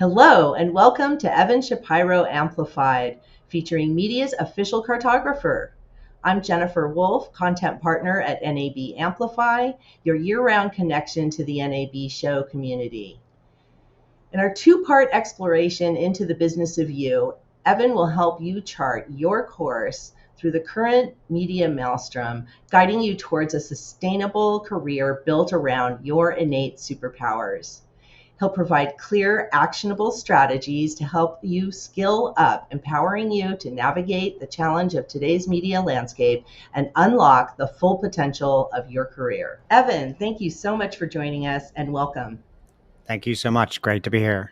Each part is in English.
Hello, and welcome to Evan Shapiro Amplified, featuring media's official cartographer. I'm Jennifer Wolf, content partner at NAB Amplify, your year-round connection to the NAB show community. In our two-part exploration into the business of you, Evan will help you chart your course through the current media maelstrom, guiding you towards a sustainable career built around your innate superpowers. He'll provide clear, actionable strategies to help you skill up, empowering you to navigate the challenge of today's media landscape and unlock the full potential of your career. Evan, thank you so much for joining us and welcome. Thank you so much. Great to be here.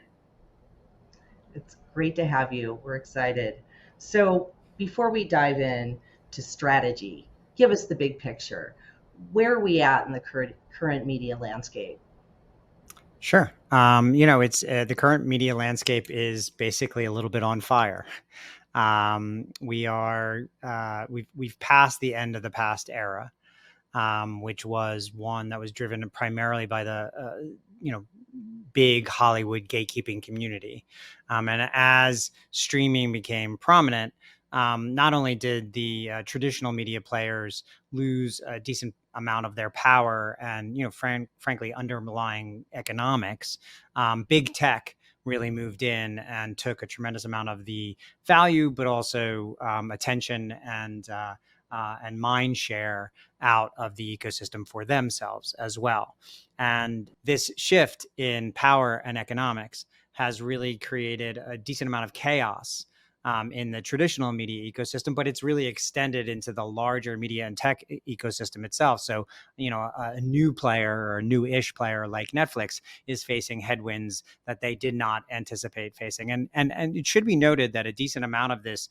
It's great to have you. We're excited. So, before we dive in to strategy, give us the big picture. Where are we at in the current media landscape? Sure. It's the current media landscape is basically a little bit on fire. We've passed the end of the past era, which was one that was driven primarily by the big Hollywood gatekeeping community. And as streaming became prominent, not only did the traditional media players lose a decent amount of their power and, frankly, underlying economics, big tech really moved in and took a tremendous amount of the value, but also attention and mind share out of the ecosystem for themselves as well. And this shift in power and economics has really created a decent amount of chaos in the traditional media ecosystem, but it's really extended into the larger media and tech ecosystem itself. So, a new player or a new-ish player like Netflix is facing headwinds that they did not anticipate facing. And it should be noted that a decent amount of this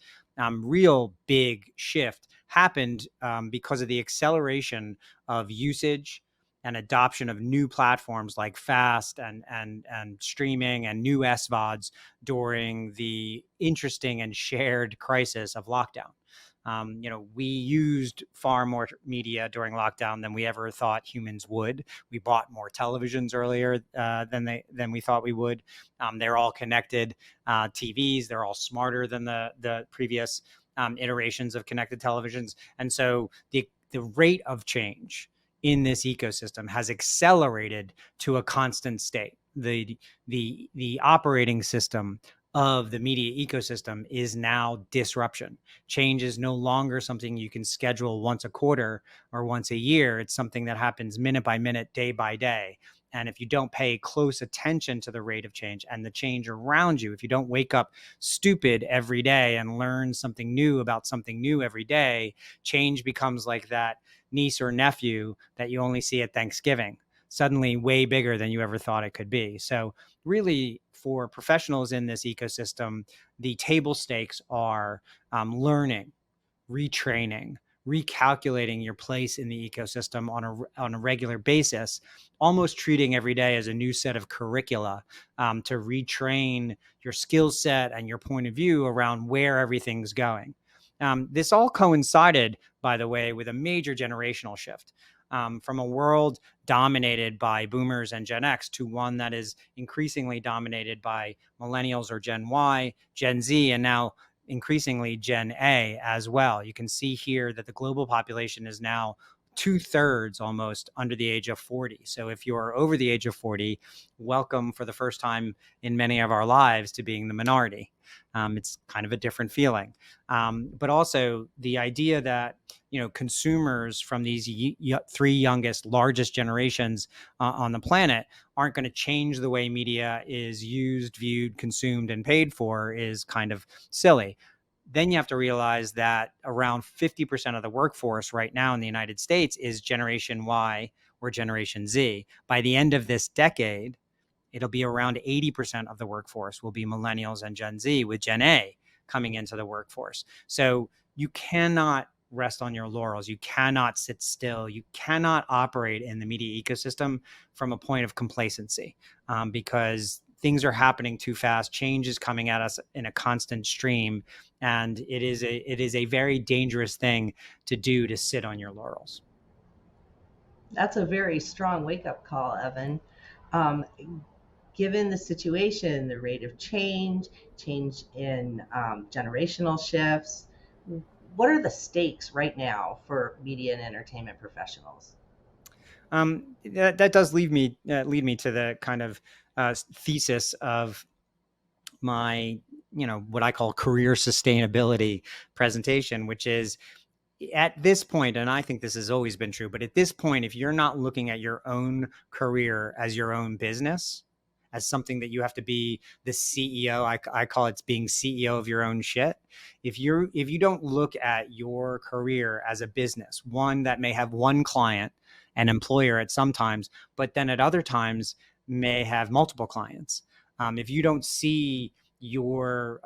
real big shift happened because of the acceleration of usage and adoption of new platforms like FAST and streaming and new SVODs during the interesting and shared crisis of lockdown. We used far more media during lockdown than we ever thought humans would. We bought more televisions earlier than we thought we would. They're all connected TVs. They're all smarter than the previous iterations of connected televisions. And so the rate of change in this ecosystem has accelerated to a constant state. The operating system of the media ecosystem is now disruption. Change is no longer something you can schedule once a quarter or once a year. It's something that happens minute by minute, day by day. And if you don't pay close attention to the rate of change and the change around you, if you don't wake up stupid every day and learn something new about something new every day, change becomes like that niece or nephew that you only see at Thanksgiving, suddenly way bigger than you ever thought it could be. So really, for professionals in this ecosystem, the table stakes are learning, retraining, recalculating your place in the ecosystem on a regular basis, almost treating every day as a new set of curricula to retrain your skill set and your point of view around where everything's going. This all coincided, by the way, with a major generational shift from a world dominated by boomers and Gen X to one that is increasingly dominated by millennials or Gen Y, Gen Z, and now increasingly Gen A as well. You can see here that the global population is now 2/3 almost under the age of 40. So if you're over the age of 40, welcome for the first time in many of our lives to being the minority. It's kind of a different feeling. But also the idea that, consumers from these three youngest, largest generations on the planet aren't going to change the way media is used, viewed, consumed, and paid for is kind of silly. Then you have to realize that around 50% of the workforce right now in the United States is Generation Y or Generation Z. By the end of this decade, it'll be around 80% of the workforce will be millennials and Gen Z, with Gen A coming into the workforce. So you cannot rest on your laurels. You cannot sit still. You cannot operate in the media ecosystem from a point of complacency because things are happening too fast. Change is coming at us in a constant stream. And it is a very dangerous thing to do, to sit on your laurels. That's a very strong wake-up call, Evan. Um, Given the situation, the rate of change, change in generational shifts, what are the stakes right now for media and entertainment professionals? That does lead me to the kind of thesis of my, what I call career sustainability presentation, which is at this point, and I think this has always been true, but at this point, if you're not looking at your own career as your own business, as something that you have to be the CEO, I call it being CEO of your own shit. If you don't look at your career as a business, one that may have one client, an employer at some times, but then at other times may have multiple clients. If you don't see your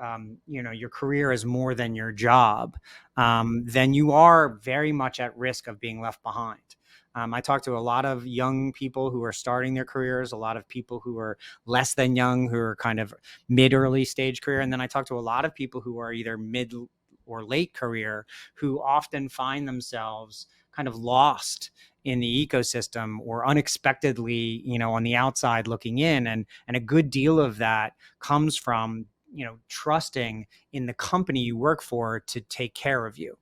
career as more than your job, then you are very much at risk of being left behind. I talk to a lot of young people who are starting their careers, a lot of people who are less than young, who are kind of early stage career. And then I talk to a lot of people who are either mid or late career, who often find themselves kind of lost in the ecosystem or unexpectedly, on the outside looking in. And a good deal of that comes from, trusting in the company you work for to take care of you.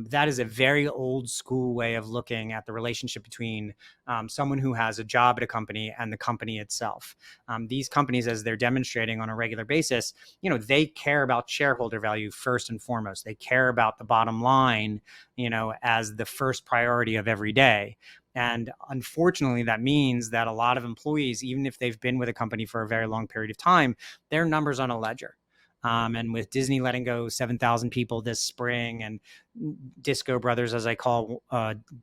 That is a very old school way of looking at the relationship between someone who has a job at a company and the company itself. These companies, as they're demonstrating on a regular basis, they care about shareholder value first and foremost. They care about the bottom line, as the first priority of every day. And unfortunately, that means that a lot of employees, even if they've been with a company for a very long period of time, their numbers on a ledger. And with Disney letting go 7,000 people this spring, and Disco Brothers, as I call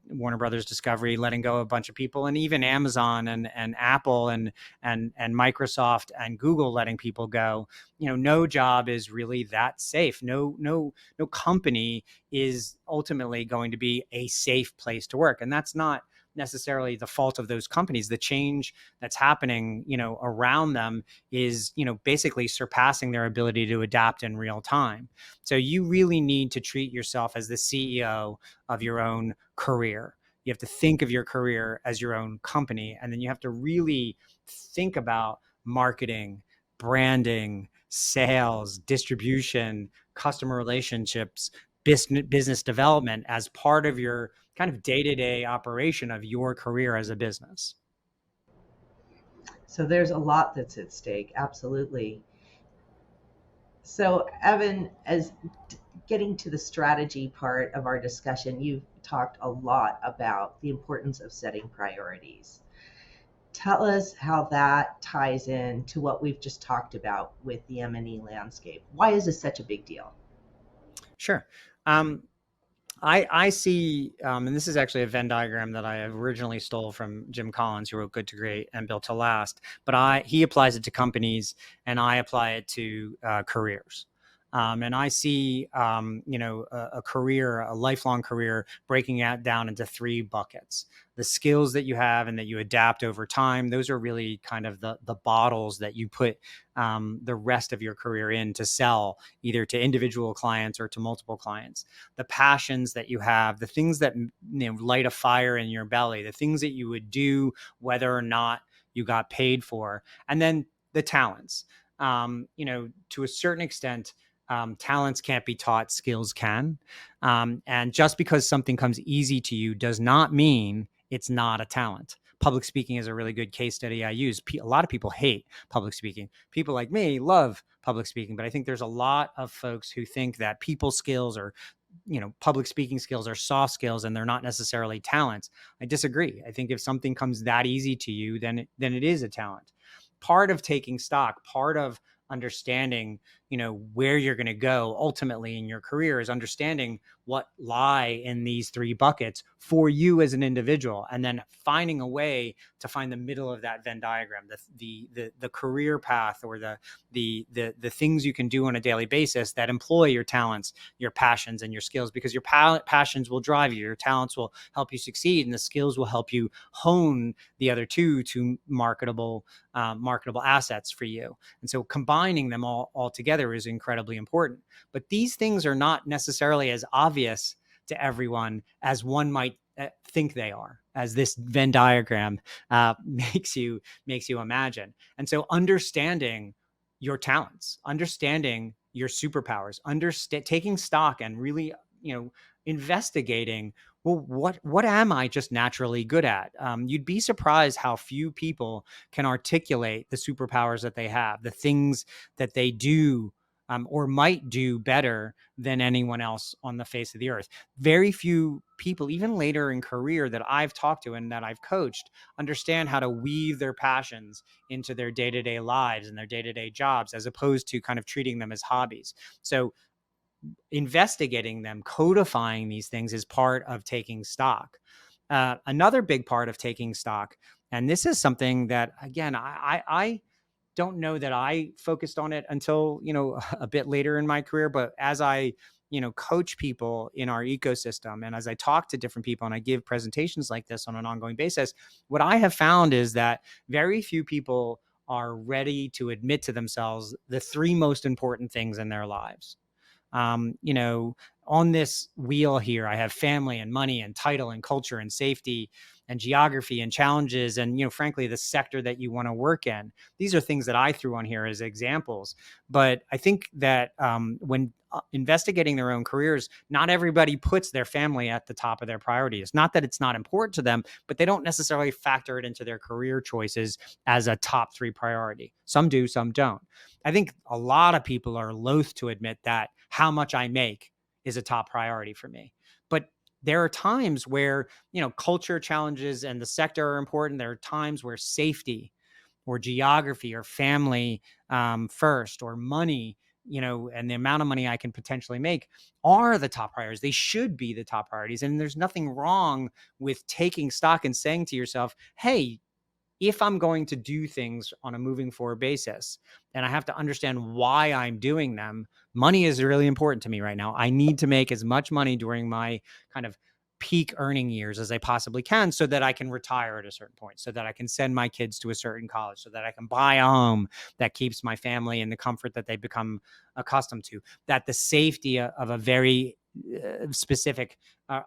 Warner Brothers Discovery, letting go a bunch of people, and even Amazon and Apple and Microsoft and Google letting people go, no job is really that safe. No company is ultimately going to be a safe place to work, and that's not necessarily the fault of those companies. The change that's happening, around them is, basically surpassing their ability to adapt in real time. So you really need to treat yourself as the CEO of your own career. You have to think of your career as your own company, and then you have to really think about marketing, branding, sales, distribution, customer relationships, business development as part of your kind of day-to-day operation of your career as a business. So there's a lot that's at stake, absolutely. So, Evan, as getting to the strategy part of our discussion, you've talked a lot about the importance of setting priorities. Tell us how that ties in to what we've just talked about with the M&E landscape. Why is this such a big deal? Sure. I see, and this is actually a Venn diagram that I originally stole from Jim Collins, who wrote Good to Great and Built to Last. But he applies it to companies, and I apply it to careers. And I see, a career, a lifelong career, breaking it down into three buckets. The skills that you have and that you adapt over time, those are really kind of the bottles that you put the rest of your career in to sell, either to individual clients or to multiple clients. The passions that you have, the things that light a fire in your belly, the things that you would do whether or not you got paid for, and then the talents. To a certain extent, talents can't be taught, skills can. And just because something comes easy to you does not mean it's not a talent. Public speaking is a really good case study I use. A lot of people hate public speaking. People like me love public speaking, but I think there's a lot of folks who think that people skills or public speaking skills are soft skills and they're not necessarily talents. I disagree. I think if something comes that easy to you, then it is a talent. Part of taking stock, part of understanding, where you're going to go ultimately in your career is understanding what lie in these three buckets for you as an individual, and then finding a way to find the middle of that Venn diagram, the career path, or the things you can do on a daily basis that employ your talents, your passions, and your skills, because your passions will drive you, your talents will help you succeed, and the skills will help you hone the other two to marketable assets for you. And so combining them all together is incredibly important. But these things are not necessarily as obvious to everyone as one might think they are, as this Venn diagram makes you imagine. And so understanding your talents, understanding your superpowers, taking stock and really, investigating, well, what am I just naturally good at? You'd be surprised how few people can articulate the superpowers that they have, the things that they do, or might do better than anyone else on the face of the earth. Very few people, even later in career, that I've talked to and that I've coached, understand how to weave their passions into their day-to-day lives and their day-to-day jobs, as opposed to kind of treating them as hobbies. So investigating them, codifying these things is part of taking stock. Another big part of taking stock, and this is something that, again, I don't know that I focused on it until, a bit later in my career, but as I, coach people in our ecosystem, and as I talk to different people and I give presentations like this on an ongoing basis, what I have found is that very few people are ready to admit to themselves the three most important things in their lives. On this wheel here, I have family and money and title and culture and safety and geography and challenges and, frankly, the sector that you want to work in. These are things that I threw on here as examples. But I think that when investigating their own careers, not everybody puts their family at the top of their priorities. Not that it's not important to them, but they don't necessarily factor it into their career choices as a top three priority. Some do, some don't. I think a lot of people are loath to admit that how much I make is a top priority for me. But there are times where, culture challenges and the sector are important. There are times where safety or geography or family first, or money, and the amount of money I can potentially make are the top priorities. They should be the top priorities. And there's nothing wrong with taking stock and saying to yourself, hey, if I'm going to do things on a moving forward basis, and I have to understand why I'm doing them, money is really important to me right now. I need to make as much money during my kind of peak earning years as I possibly can, so that I can retire at a certain point, so that I can send my kids to a certain college, so that I can buy a home that keeps my family in the comfort that they become accustomed to, that the safety of a very specific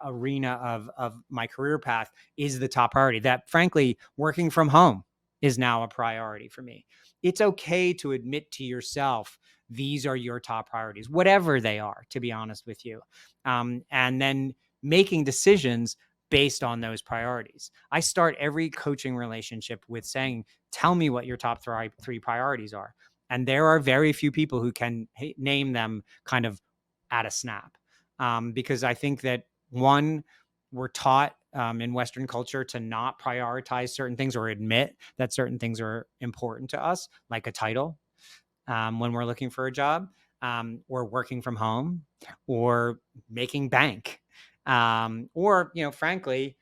arena of my career path is the top priority, that frankly, working from home is now a priority for me. It's okay to admit to yourself, these are your top priorities, whatever they are, to be honest with you. And then making decisions based on those priorities. I start every coaching relationship with saying, tell me what your top three priorities are. And there are very few people who can name them kind of at a snap. Because I think that, one, we're taught in Western culture to not prioritize certain things or admit that certain things are important to us, like a title, when we're looking for a job, or working from home, or making bank, or, frankly,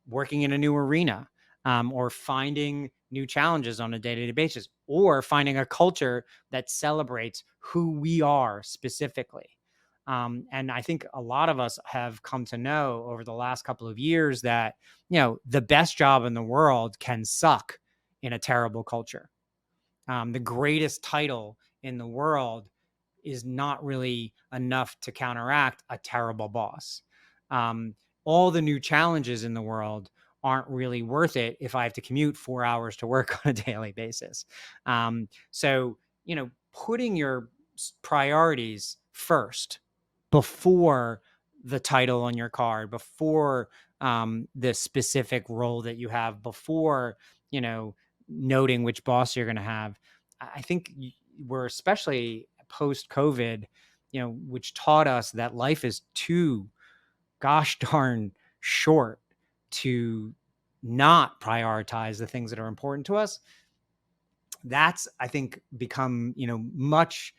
working in a new arena, or finding new challenges on a day-to-day basis, or finding a culture that celebrates who we are specifically. And I think a lot of us have come to know over the last couple of years that, the best job in the world can suck in a terrible culture. The greatest title in the world is not really enough to counteract a terrible boss. All the new challenges in the world aren't really worth it if I have to commute 4 hours to work on a daily basis. So, putting your priorities first before the title on your card, before the specific role that you have, before, noting which boss you're going to have. I think we're, especially post COVID, which taught us that life is too gosh darn short to not prioritize the things that are important to us. That's, I think, become, much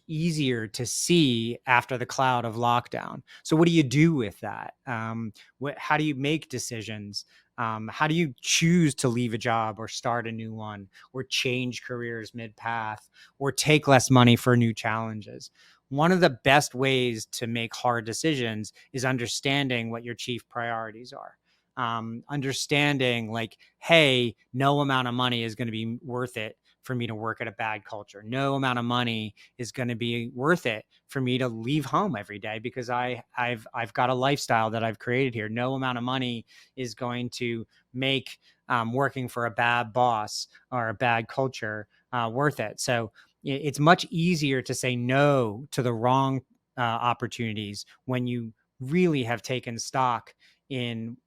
easier to see after the cloud of lockdown. So what do you do with that? How do you make decisions? How do you choose to leave a job or start a new one, or change careers mid-path, or take less money for new challenges? One of the best ways to make hard decisions is understanding what your chief priorities are. Understanding, like, hey, no amount of money is going to be worth it for me to work at a bad culture. No amount of money is going to be worth it for me to leave home every day because I've got a lifestyle that I've created here. No amount of money is going to make working for a bad boss or a bad culture worth it. So it's much easier to say no to the wrong opportunities when you really have taken stock in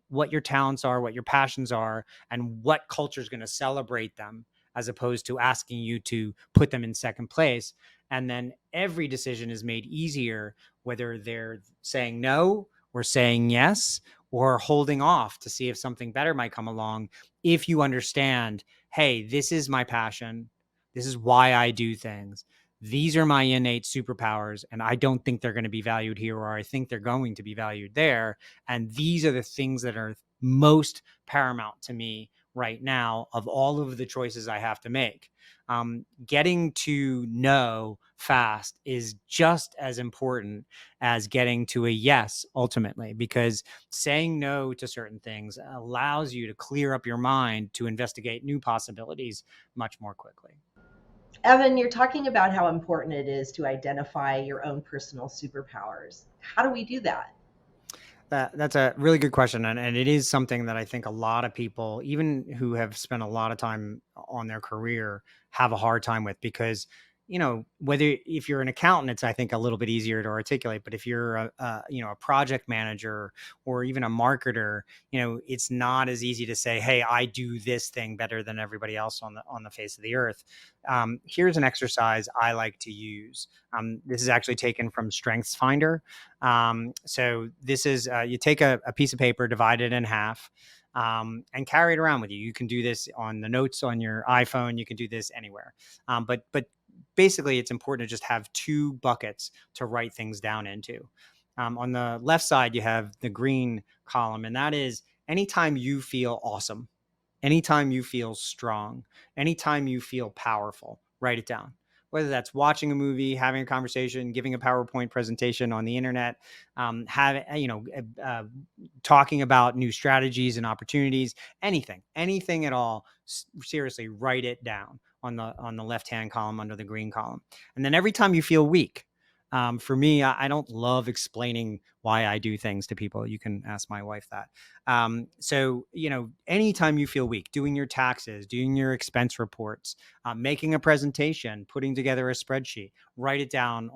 what your talents are, what your passions are, and what culture is going to celebrate them, as opposed to asking you to put them in second place. And then every decision is made easier, whether they're saying no or saying yes or holding off to see if something better might come along. If you understand, hey, this is my passion, this is why I do things, these are my innate superpowers, and I don't think they're going to be valued here, or I think they're going to be valued there. And these are the things that are most paramount to me right now of all of the choices I have to make. Getting to know fast is just as important as getting to a yes ultimately, because saying no to certain things allows you to clear up your mind to investigate new possibilities much more quickly. Evan, you're talking about how important it is to identify your own personal superpowers. How do we do that? That's a really good question. And it is something that I think a lot of people, even who have spent a lot of time on their career, have a hard time with because, whether if you're an accountant, it's, I think, a little bit easier to articulate. But if you're a project manager or even a marketer, it's not as easy to say, hey, I do this thing better than everybody else on the face of the earth. Here's an exercise I like to use. This is actually taken from Strengths Finder. So this is, you take a piece of paper, divide it in half, and carry it around with you. You can do this on the notes on your iPhone. You can do this anywhere. But basically it's important to just have two buckets to write things down into. On the left side, you have the green column, and that is anytime you feel awesome, anytime you feel strong, anytime you feel powerful, write it down. Whether that's watching a movie, having a conversation, giving a PowerPoint presentation on the internet, talking about new strategies and opportunities, anything at all. Seriously, write it down on the left-hand column under the green column. And then every time you feel weak, for me, I don't love explaining why I do things to people. You can ask my wife that. So, anytime you feel weak, doing your taxes, doing your expense reports, making a presentation, putting together a spreadsheet, write it down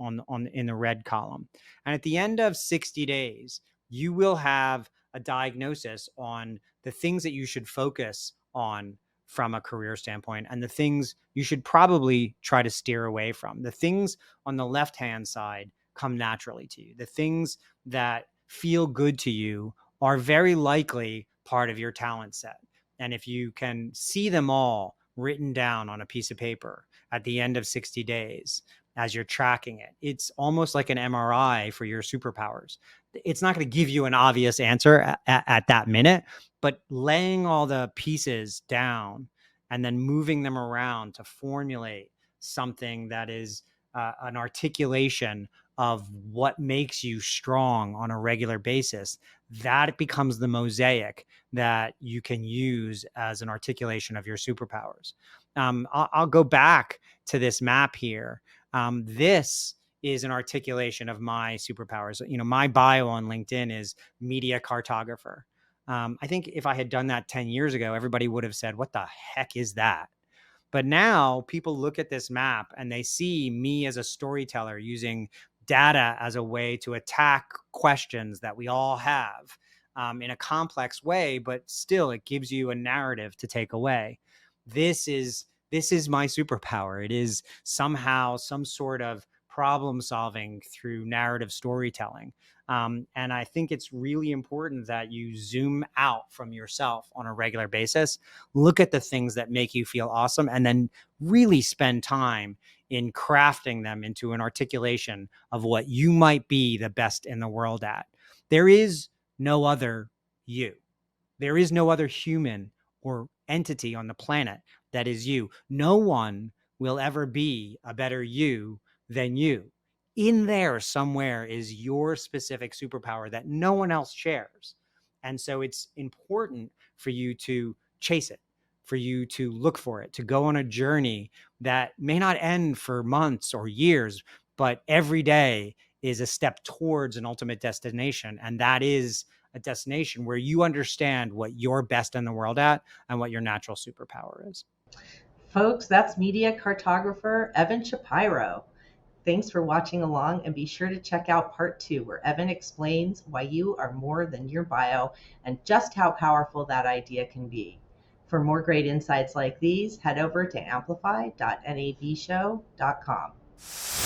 in the red column. And at the end of 60 days, you will have a diagnosis on the things that you should focus on from a career standpoint and the things you should probably try to steer away from. The things on the left-hand side come naturally to you. The things that feel good to you are very likely part of your talent set. And if you can see them all written down on a piece of paper at the end of 60 days, as you're tracking it, it's almost like an MRI for your superpowers. It's not going to give you an obvious answer at that minute, but laying all the pieces down and then moving them around to formulate something that is an articulation of what makes you strong on a regular basis, that becomes the mosaic that you can use as an articulation of your superpowers. I'll go back to this map here. This is an articulation of my superpowers. My bio on LinkedIn is media cartographer. I think if I had done that 10 years ago, everybody would have said, what the heck is that? But now people look at this map and they see me as a storyteller using data as a way to attack questions that we all have in a complex way, but still it gives you a narrative to take away. This is my superpower. It is somehow some sort of problem solving through narrative storytelling. And I think it's really important that you zoom out from yourself on a regular basis, look at the things that make you feel awesome, and then really spend time in crafting them into an articulation of what you might be the best in the world at. There is no other you. There is no other human or entity on the planet that is you. No one will ever be a better you than you. In there somewhere is your specific superpower that no one else shares. And so it's important for you to chase it, for you to look for it, to go on a journey that may not end for months or years, but every day is a step towards an ultimate destination. And that is a destination where you understand what you're best in the world at and what your natural superpower is. Folks, that's media cartographer Evan Shapiro. Thanks for watching along, and be sure to check out part 2, where Evan explains why you are more than your bio and just how powerful that idea can be. For more great insights like these, head over to amplify.nabshow.com.